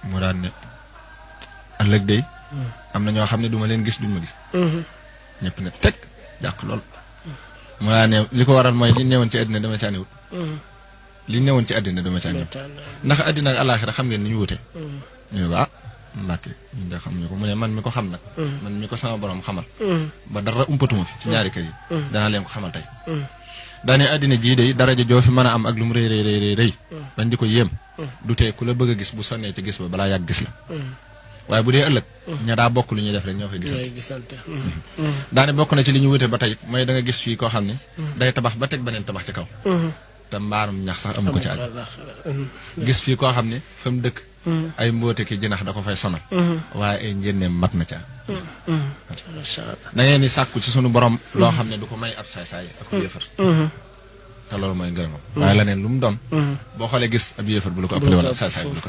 mu daan ne ëllëg day am na ñoo xam ne du ma leen gis duñ ma gis ñëpp ne teg jàq lool mu daan ne li ko waral mooy li newoon ci àddina dama caaniwut li newoon ci àddina dama caaniwut ndax àddina ak àllaaxira xam ngeen ni ñu wute ñu ne waa Mbàkke ñun de xam ñu ko mu ne man mi ko xam nag man mi ko sama borom xamal ba dara umpatuma fi ci ñaari kër yi danaa leen ko xamal tey daane àddina jii day daraja joo fi mën a am ak lu mu rëy rëy rëy bañ di ko yéem du tee ku la bëgg a gis bu sonnee ci gis ba balaa yàgg gis la waaye bu dee ëllëg ña daa bokk lu ñuy def rek ñoo fay gisante daane bokk na ci li ñu wute ba tey mooy da nga gis fii koo xam ne day tabax ba teg beneen tabax ci kaw te mbaarum ñax sax amu ko ci àll gis fii koo xam ne fa mu dëkk ay mboote ki jinax da ko fay sonal waaye ay njënneem mat na ca da ngeen di sàkku ci sunu borom loo xam ne du ko may ab saay-saay ak yëfar te loolu mooy ngërëmam waaye leneen lu mu doon boo xoolee gis ab yëfar bu la ko ëppale wala ab saay-saay bu la ko